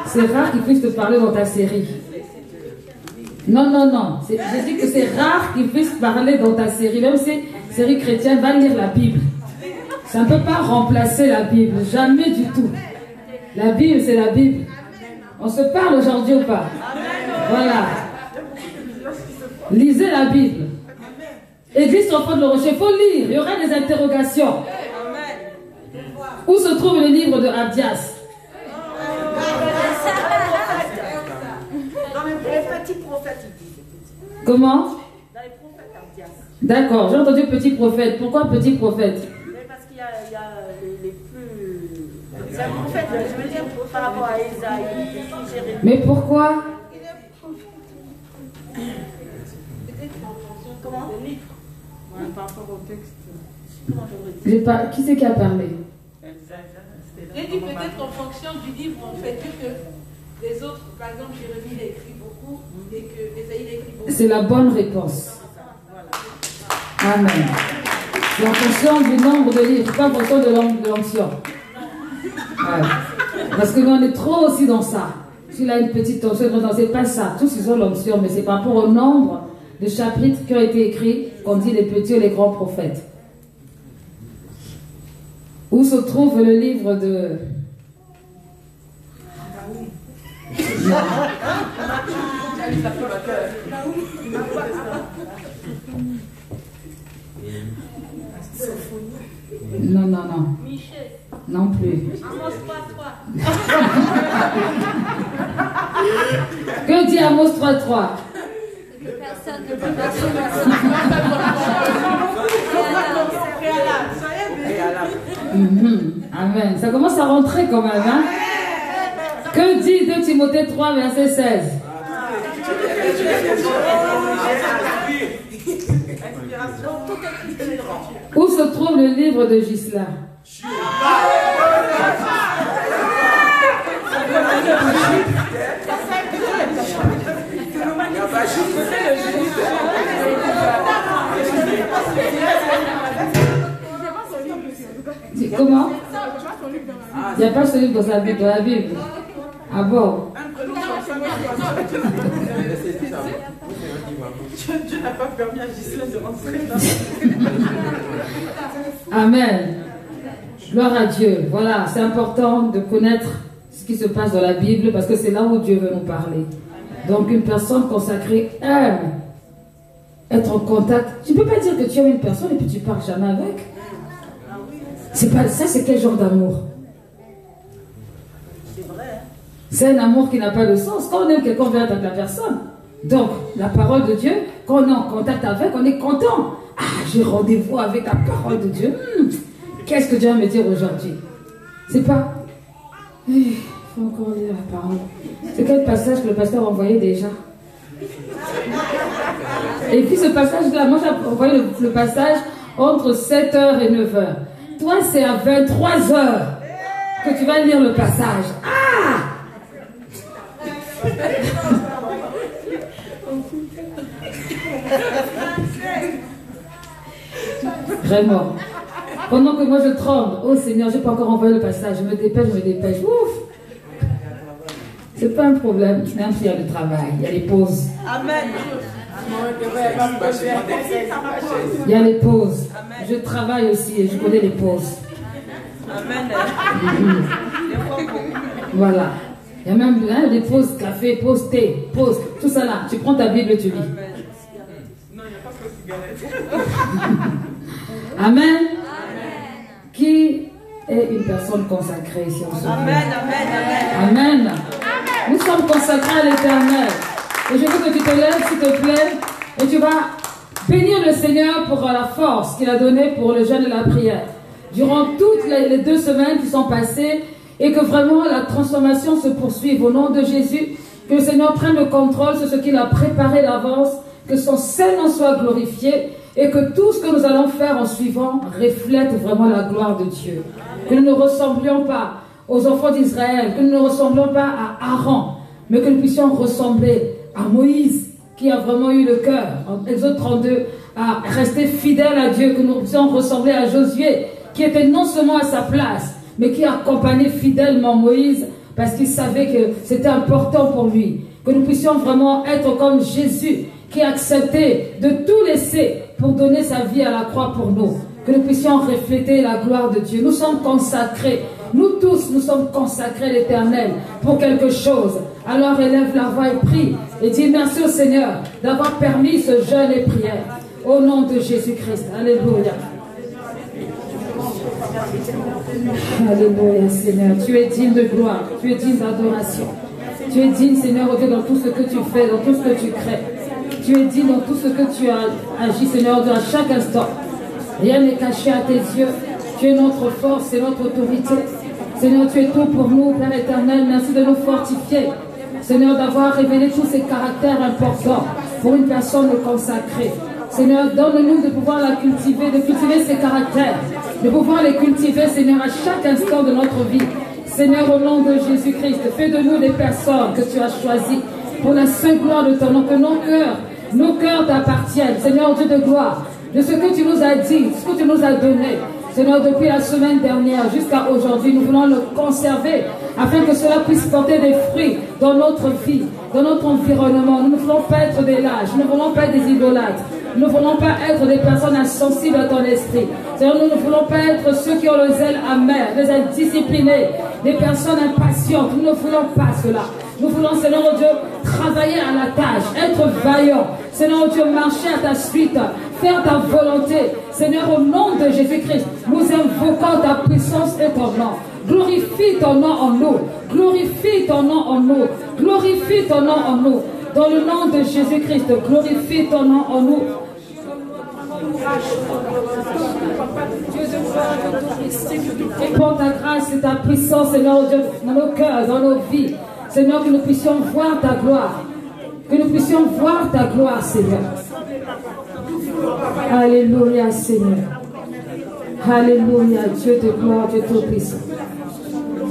C'est rare qu'il puisse te parler dans ta série. Non. Je dis que c'est rare qu'il puisse parler dans ta série. Même si série chrétienne, va lire la Bible. Ça ne peut pas remplacer la Bible. Jamais du tout. La Bible, c'est la Bible. On se parle aujourd'hui ou pas? Voilà. Lisez la Bible. Église enfant de le Rocher, il faut lire. Il y aura des interrogations. Où se trouve le livre de Abdias? Dans les petits prophètes. Comment? Dans les prophètes Abdias. D'accord, j'ai entendu petit prophète. Pourquoi petit prophète? Parce qu'il y a les plus... C'est un prophète, je veux dire, par rapport à Esaïe, Jérémie. Mais pourquoi? Comment? Le livre. Ouais, par rapport au texte. Comment je J'ai pas... Qui c'est qui a parlé? J'ai dit peut-être en fonction du livre, en fait, que les autres, par exemple, Jérémie a écrit beaucoup et que Esaïe a écrit beaucoup. C'est la bonne réponse. Amen. C'est en fonction du nombre de livres, pas en fonction de l'onction. Ouais. Parce que nous, on est trop aussi dans ça. S'il a une petite onction, c'est pas ça. Tous ils ont l'onction, mais c'est par rapport au nombre de chapitres qui ont été écrits qu'on dit les petits et les grands prophètes. Où se trouve le livre de... Non, non, non. Michel. Non plus. Amos 3:3. Que dit Amos 3:3? Personne ne peut passer. Amen. Ça commence à rentrer quand même, hein? Que dit 2 Timothée 3, verset 16? Où se trouve le livre de Gisela? Comment? Il n'y a pas ce livre dans la Bible. Ah bon? Dieu n'a pas permis à Gisèle de rentrer dans Amen. Gloire à Dieu. Voilà, c'est important de connaître ce qui se passe dans la Bible parce que c'est là où Dieu veut nous parler. Donc une personne consacrée aime être en contact. Tu ne peux pas dire que tu aimes une personne et puis tu ne parles jamais avec. C'est pas ça, c'est quel genre d'amour? C'est un amour qui n'a pas de sens. Quand on aime quelqu'un, on vient avec la personne. Donc, la parole de Dieu, quand on est en contact avec, on est content. Ah, j'ai rendez-vous avec la parole de Dieu. Qu'est-ce que Dieu va me dire aujourd'hui? C'est pas... Il faut encore lire la parole. C'est quel passage que le pasteur a envoyé déjà? Et puis ce passage-là, moi j'ai envoyé le passage entre 7h et 9h. Toi, c'est à 23h que tu vas lire le passage. Ah! Vraiment. Pendant que moi je tremble, oh Seigneur, je n'ai pas encore envoyé le passage, je me dépêche. Ouf! C'est pas un problème, même s'il y a le travail, il y a les pauses. Amen. Il y a les pauses. Je travaille aussi et je connais les pauses. Amen. Voilà. Il y a même des pauses café, pauses thé, pauses, tout ça là. Tu prends ta Bible et tu lis. Non, il n'y a pas de cigarette. Amen. Qui est une personne consacrée ici en ce moment? Amen, amen, amen. Amen. Nous sommes consacrés à l'Éternel. Et je veux que tu te lèves, s'il te plaît, et tu vas bénir le Seigneur pour la force qu'il a donnée pour le jeûne et la prière. Durant toutes les 2 semaines qui sont passées, et que vraiment la transformation se poursuive au nom de Jésus, que le Seigneur prenne le contrôle sur ce qu'il a préparé d'avance, que son Seigneur soit glorifié, et que tout ce que nous allons faire en suivant reflète vraiment la gloire de Dieu. Que nous ne ressemblions pas aux enfants d'Israël, que nous ne ressemblions pas à Aaron, mais que nous puissions ressembler à Moïse, qui a vraiment eu le cœur, en Exode 32, à rester fidèle à Dieu, que nous puissions ressembler à Josué, qui était non seulement à sa place, mais qui accompagnait fidèlement Moïse, parce qu'il savait que c'était important pour lui. Que nous puissions vraiment être comme Jésus, qui a accepté de tout laisser pour donner sa vie à la croix pour nous. Que nous puissions refléter la gloire de Dieu. Nous sommes consacrés. Nous tous, nous sommes consacrés à l'Éternel pour quelque chose. Alors élève la voix et prie. Et dis merci au Seigneur d'avoir permis ce jeûne et prière. Au nom de Jésus-Christ. Alléluia. Alléluia, Seigneur. Tu es digne de gloire. Tu es digne d'adoration. Tu es digne, Seigneur, Dieu, dans tout ce que tu fais, dans tout ce que tu crées. Tu es digne dans tout ce que tu as agi, Seigneur, Dieu, à chaque instant. Rien n'est caché à tes yeux. Tu es notre force et notre autorité. Seigneur, tu es tout pour nous, Père éternel. Merci de nous fortifier. Seigneur, d'avoir révélé tous ces caractères importants pour une personne consacrée. Seigneur, donne-nous de pouvoir la cultiver, de cultiver ces caractères, de pouvoir les cultiver, Seigneur, à chaque instant de notre vie. Seigneur, au nom de Jésus-Christ, fais de nous des personnes que tu as choisies pour la sainte gloire de ton nom, que nos cœurs t'appartiennent, Seigneur Dieu de gloire, de ce que tu nous as dit, ce que tu nous as donné. Seigneur, depuis la semaine dernière jusqu'à aujourd'hui, nous voulons le conserver afin que cela puisse porter des fruits dans notre vie, dans notre environnement. Nous ne voulons pas être des lâches, nous ne voulons pas être des idolâtres. Nous ne voulons pas être des personnes insensibles à ton esprit. Seigneur, nous ne voulons pas être ceux qui ont le zèle amer, des indisciplinés, des personnes impatientes. Nous ne voulons pas cela. Nous voulons, Seigneur Dieu, travailler à la tâche, être vaillants. Seigneur Dieu, marcher à ta suite, faire ta volonté. Seigneur, au nom de Jésus-Christ, nous invoquons ta puissance et ton nom. Glorifie ton nom en nous. Glorifie ton nom en nous. Glorifie ton nom en nous. Dans le nom de Jésus-Christ, glorifie ton nom en nous. Répand ta grâce et ta puissance, Seigneur Dieu, dans nos cœurs, dans nos vies. Seigneur, que nous puissions voir ta gloire. Que nous puissions voir ta gloire, Seigneur. Alléluia, Seigneur. Alléluia, Dieu de gloire, Dieu tout-puissant.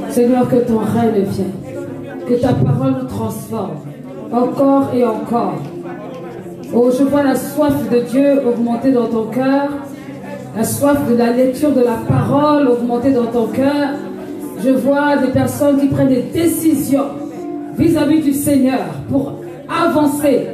Seigneur, que ton règne vienne. Que ta parole nous transforme. Encore et encore. Oh, je vois la soif de Dieu augmenter dans ton cœur. La soif de la lecture de la parole augmenter dans ton cœur. Je vois des personnes qui prennent des décisions vis-à-vis du Seigneur pour avancer,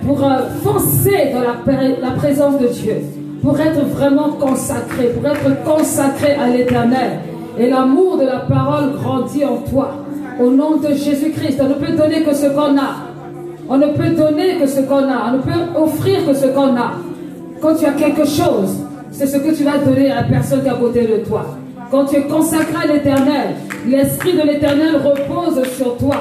pour foncer dans la présence de Dieu, pour être vraiment consacré, pour être consacré à l'Éternel. Et l'amour de la parole grandit en toi. Au nom de Jésus-Christ, on ne peut donner que ce qu'on a. On ne peut donner que ce qu'on a. On ne peut offrir que ce qu'on a. Quand tu as quelque chose, c'est ce que tu vas donner à la personne qui est à côté de toi. Quand tu es consacré à l'Éternel, l'Esprit de l'Éternel repose sur toi.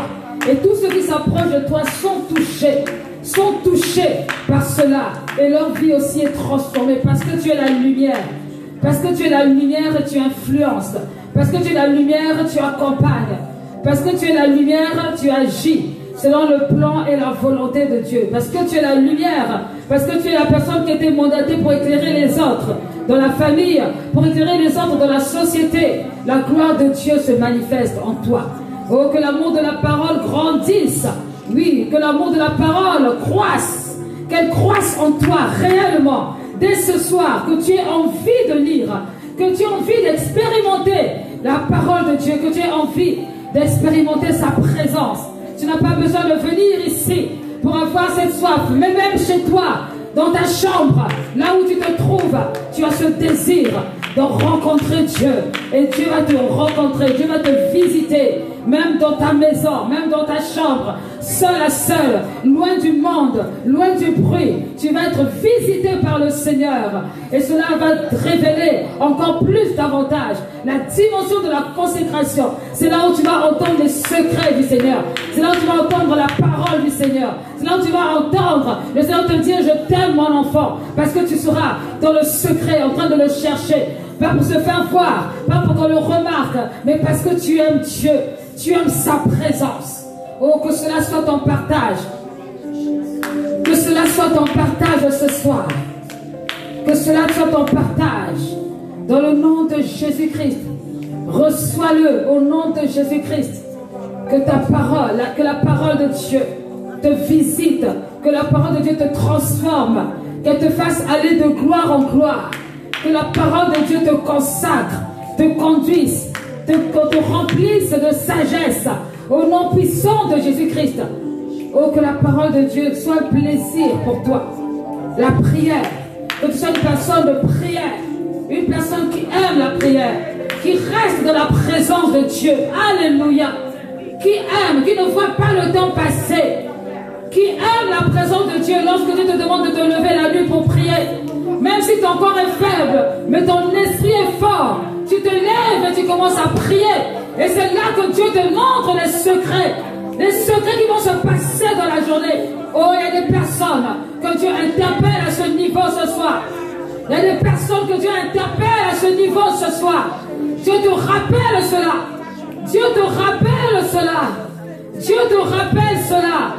Et tous ceux qui s'approchent de toi sont touchés par cela. Et leur vie aussi est transformée parce que tu es la lumière. Parce que tu es la lumière et tu influences. Parce que tu es la lumière, tu accompagnes. Parce que tu es la lumière, tu agis selon le plan et la volonté de Dieu. Parce que tu es la lumière. Parce que tu es la personne qui a été mandatée pour éclairer les autres dans la famille, pour éclairer les autres dans la société. La gloire de Dieu se manifeste en toi. Oh, que l'amour de la parole grandisse. Oui, que l'amour de la parole croisse. Qu'elle croisse en toi réellement. Dès ce soir, que tu aies envie de lire, que tu aies envie d'expérimenter la parole de Dieu, que tu aies envie d'expérimenter sa présence. Tu n'as pas besoin de venir ici pour avoir cette soif, mais même chez toi, dans ta chambre, là où tu te trouves, tu as ce désir de rencontrer Dieu. Et Dieu va te rencontrer, Dieu va te visiter, même dans ta maison, même dans ta chambre, seul à seul, loin du monde, loin du bruit. Tu vas être visité par le Seigneur. Et cela va te révéler encore plus davantage la dimension de la consécration. C'est là où tu vas entendre les secrets du Seigneur. C'est là où tu vas entendre la parole du Seigneur. C'est là où tu vas entendre le Seigneur te dire: je t'aime mon enfant. Parce que tu seras dans le secret, en train de le chercher. Pas pour se faire voir, pas pour qu'on le remarque, mais parce que tu aimes Dieu. Tu aimes sa présence. Oh, que cela soit ton partage. Que cela soit ton partage ce soir. Que cela soit ton partage. Dans le nom de Jésus-Christ. Reçois-le au nom de Jésus-Christ. Que ta parole, que la parole de Dieu te visite. Que la parole de Dieu te transforme. Qu'elle te fasse aller de gloire en gloire. Que la parole de Dieu te consacre, te conduise, te remplisse de sagesse. Au nom puissant de Jésus-Christ. Oh, que la parole de Dieu soit un plaisir pour toi. La prière. Que tu sois une personne de prière. Une personne qui aime la prière. Qui reste dans la présence de Dieu. Alléluia. Qui aime, qui ne voit pas le temps passer. Qui aime la présence de Dieu lorsque Dieu te demande de te lever la nuit pour prier. Même si ton corps est faible, mais ton esprit est fort. Tu te lèves et tu commences à prier. Et c'est là que Dieu te montre les secrets. Les secrets qui vont se passer dans la journée. Oh, il y a des personnes que Dieu interpelle à ce niveau ce soir. Il y a des personnes que Dieu interpelle à ce niveau ce soir. Dieu te rappelle cela. Dieu te rappelle cela. Dieu te rappelle cela.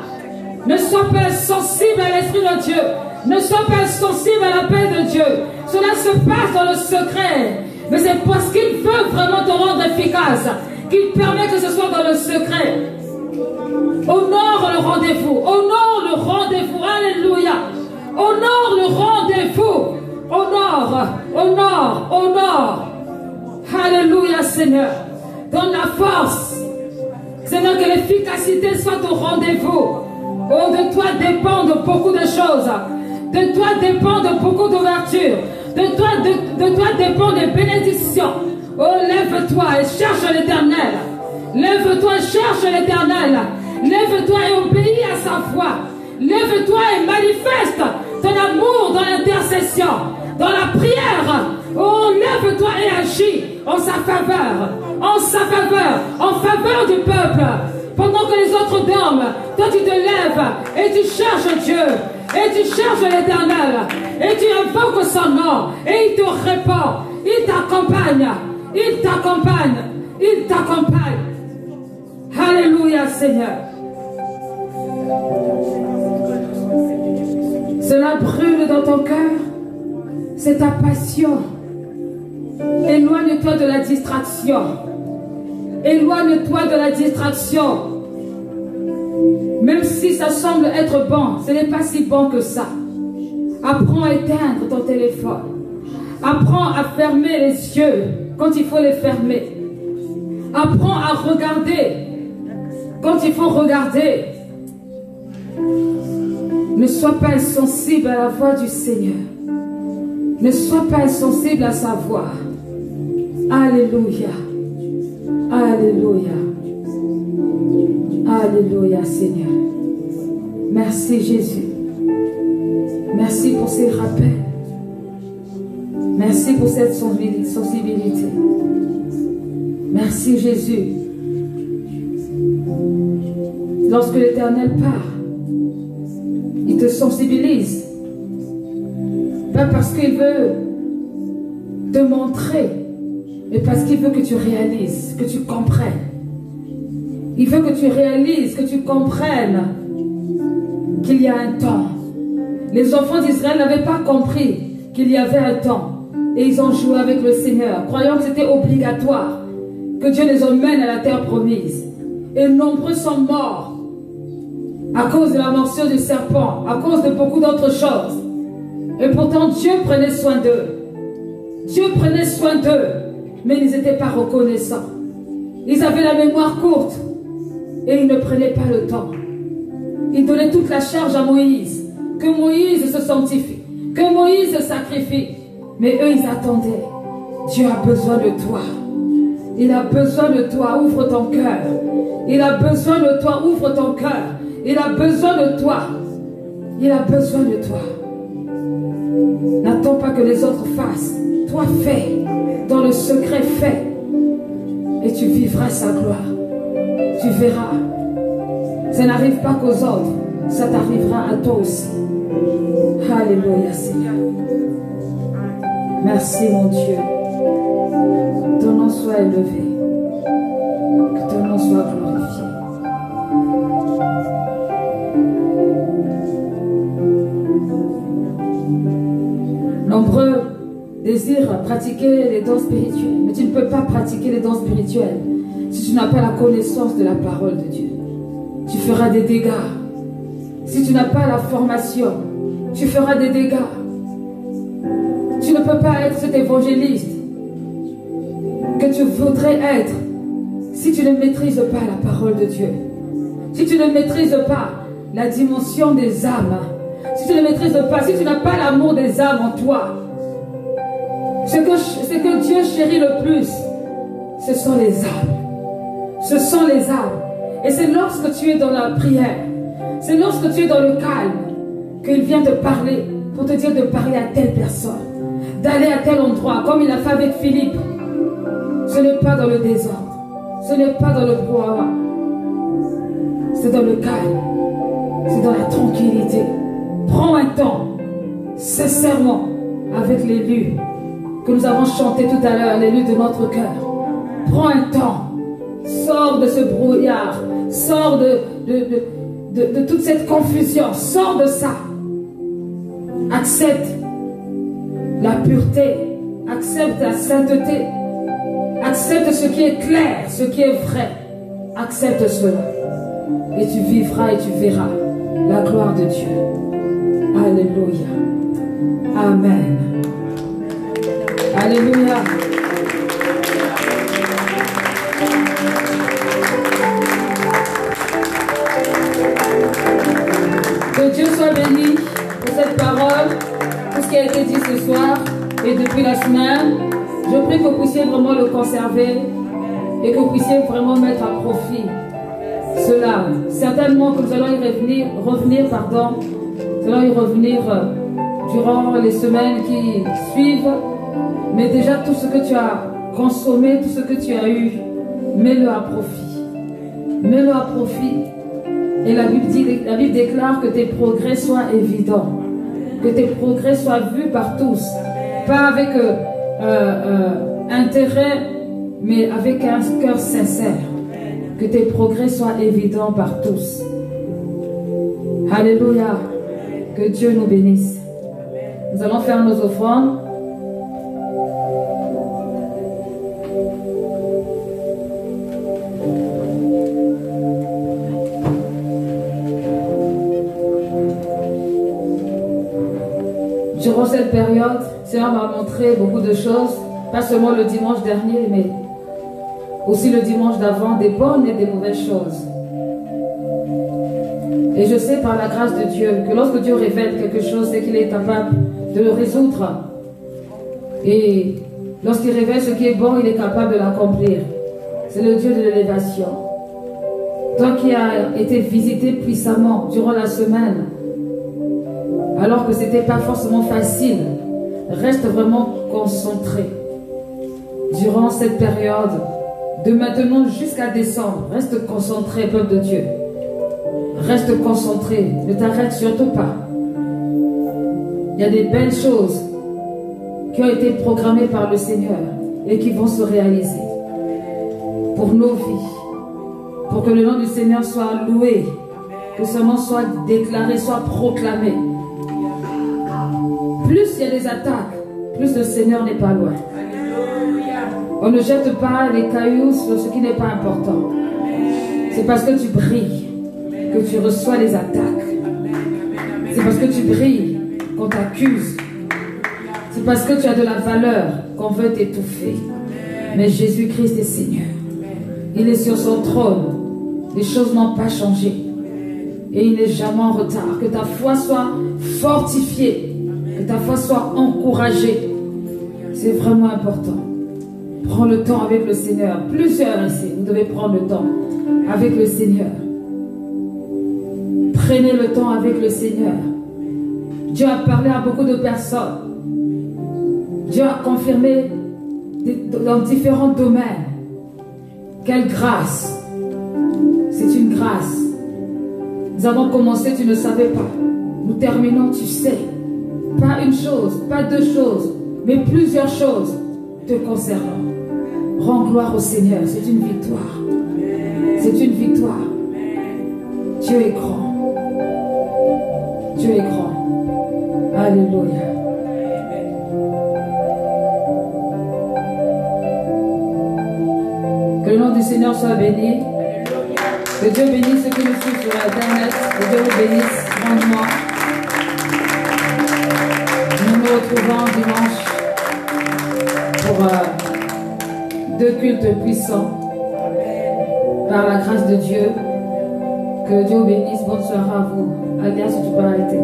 Ne sois pas sensible à l'Esprit de Dieu. Ne sois pas sensible à l'appel de Dieu. Cela se passe dans le secret. Mais c'est parce qu'il veut vraiment te rendre efficace qu'il permet que ce soit dans le secret. Honore le rendez-vous. Honore le rendez-vous. Alléluia. Honore le rendez-vous. Honore, honore, honore. Alléluia, Seigneur. Donne la force. Seigneur, que l'efficacité soit au rendez-vous. Oh, de toi dépendent beaucoup de choses. De toi dépendent beaucoup d'ouvertures. De toi dépendent des bénédictions. Oh, lève-toi et cherche l'Éternel. Lève-toi et cherche l'Éternel. Lève-toi et obéis à sa voix. Lève-toi et manifeste ton amour dans l'intercession, dans la prière. Oh, lève-toi et agis en sa faveur, en faveur du peuple. Pendant que les autres dorment, toi tu te lèves et tu cherches Dieu, et tu cherches l'Éternel, et tu invoques son nom, et il te répond, il t'accompagne, il t'accompagne, il t'accompagne. Alléluia, Seigneur. Cela brûle dans ton cœur, c'est ta passion. Éloigne-toi de la distraction. Éloigne-toi de la distraction. Même si ça semble être bon, ce n'est pas si bon que ça. Apprends à éteindre ton téléphone. Apprends à fermer les yeux quand il faut les fermer. Apprends à regarder quand il faut regarder. Ne sois pas insensible à la voix du Seigneur. Ne sois pas insensible à sa voix. Alléluia. Alléluia. Alléluia, Seigneur. Merci, Jésus. Merci pour ces rappels. Merci pour cette sensibilité. Merci, Jésus. Lorsque l'Éternel part, il te sensibilise. Pas parce qu'il veut te montrer, mais parce qu'il veut que tu réalises, que tu comprennes. Il veut que tu réalises, que tu comprennes qu'il y a un temps. Les enfants d'Israël n'avaient pas compris qu'il y avait un temps. Et ils ont joué avec le Seigneur, croyant que c'était obligatoire, que Dieu les emmène à la terre promise. Et nombreux sont morts à cause de la morsure du serpent, à cause de beaucoup d'autres choses. Et pourtant Dieu prenait soin d'eux. Dieu prenait soin d'eux, mais ils n'étaient pas reconnaissants. Ils avaient la mémoire courte et ils ne prenaient pas le temps. Ils donnaient toute la charge à Moïse, que Moïse se sanctifie, que Moïse se sacrifie. Mais eux, ils attendaient. Dieu a besoin de toi. Il a besoin de toi. Ouvre ton cœur. Il a besoin de toi. Ouvre ton cœur. Il a besoin de toi. Il a besoin de toi. N'attends pas que les autres fassent. Toi, fais. Dans le secret, fais. Et tu vivras sa gloire. Tu verras. Ça n'arrive pas qu'aux autres. Ça t'arrivera à toi aussi. Alléluia, Seigneur. Merci, mon Dieu. Ton nom soit élevé. Que ton nom soit glorifié. Nombreux désirent pratiquer les dons spirituels, mais tu ne peux pas pratiquer les dons spirituels si tu n'as pas la connaissance de la parole de Dieu. Tu feras des dégâts. Si tu n'as pas la formation, tu feras des dégâts. Tu ne peux pas être cet évangéliste que tu voudrais être si tu ne maîtrises pas la parole de Dieu. Si tu ne maîtrises pas la dimension des âmes. Si tu ne maîtrises pas, si tu n'as pas l'amour des âmes en toi. Ce que Dieu chérit le plus, ce sont les âmes. Ce sont les âmes. Et c'est lorsque tu es dans la prière, c'est lorsque tu es dans le calme, qu'il vient te parler, pour te dire de parler à telle personne, d'aller à tel endroit, comme il a fait avec Philippe. Ce n'est pas dans le désordre, ce n'est pas dans le brouhaha, c'est dans le calme, c'est dans la tranquillité. Prends un temps, sincèrement, avec l'élu que nous avons chanté tout à l'heure, l'élu de notre cœur. Prends un temps, sors de ce brouillard, sors de toute cette confusion, sors de ça. Accepte la pureté, accepte la sainteté, Accepte ce qui est clair, ce qui est vrai. Accepte cela. Et tu vivras et tu verras la gloire de Dieu. Alléluia. Amen. Alléluia. Que Dieu soit béni pour cette parole, tout ce qui a été dit ce soir et depuis la semaine. Je prie que vous puissiez vraiment le conserver et que vous puissiez vraiment mettre à profit cela. Certainement que nous allons y revenir, nous allons y revenir durant les semaines qui suivent. Mais déjà tout ce que tu as consommé, tout ce que tu as eu, mets-le à profit. Mets-le à profit. Et la Bible déclare que tes progrès soient évidents. Que tes progrès soient vus par tous. Pas avec intérêt, mais avec un cœur sincère. Que tes progrès soient évidents par tous. Alléluia. Que Dieu nous bénisse. Nous allons faire nos offrandes. Durant cette période, le Seigneur m'a montré beaucoup de choses, pas seulement le dimanche dernier, mais aussi le dimanche d'avant, des bonnes et des mauvaises choses. Et je sais par la grâce de Dieu que lorsque Dieu révèle quelque chose, c'est qu'il est capable de le résoudre. Et lorsqu'il révèle ce qui est bon, il est capable de l'accomplir. C'est le Dieu de l'élévation. Toi qui as été visité puissamment durant la semaine, alors que ce n'était pas forcément facile, reste vraiment concentré. Durant cette période, de maintenant jusqu'à décembre, reste concentré, peuple de Dieu. Reste concentré, ne t'arrête surtout pas. Il y a des belles choses qui ont été programmées par le Seigneur et qui vont se réaliser pour nos vies, pour que le nom du Seigneur soit loué, que son nom soit déclaré, soit proclamé. Plus il y a des attaques, plus le Seigneur n'est pas loin. On ne jette pas les cailloux sur ce qui n'est pas important. C'est parce que tu brilles que tu reçois les attaques. C'est parce que tu brilles qu'on t'accuse. C'est parce que tu as de la valeur qu'on veut t'étouffer. Mais Jésus-Christ est Seigneur. Il est sur son trône. Les choses n'ont pas changé. Et il n'est jamais en retard. Que ta foi soit fortifiée. Que ta foi soit encouragée. C'est vraiment important. Prends le temps avec le Seigneur. Plusieurs ici, vous devez prendre le temps avec le Seigneur. Prenez le temps avec le Seigneur. Dieu a parlé à beaucoup de personnes. Dieu a confirmé dans différents domaines. Quelle grâce. C'est une grâce. Nous avons commencé, tu ne savais pas. Nous terminons, tu sais. Pas une chose, pas deux choses, mais plusieurs choses te concernant. Rends gloire au Seigneur, c'est une victoire. C'est une victoire. Dieu est grand. Dieu est grand. Alléluia. Que le nom du Seigneur soit béni. Que Dieu bénisse ceux qui nous suivent sur Internet. Que Dieu vous bénisse grandement. Nous nous retrouvons dimanche pour 2 cultes puissants. Par la grâce de Dieu. Que Dieu vous bénisse. Bonne soirée à vous. Alia, si tu peux arrêter.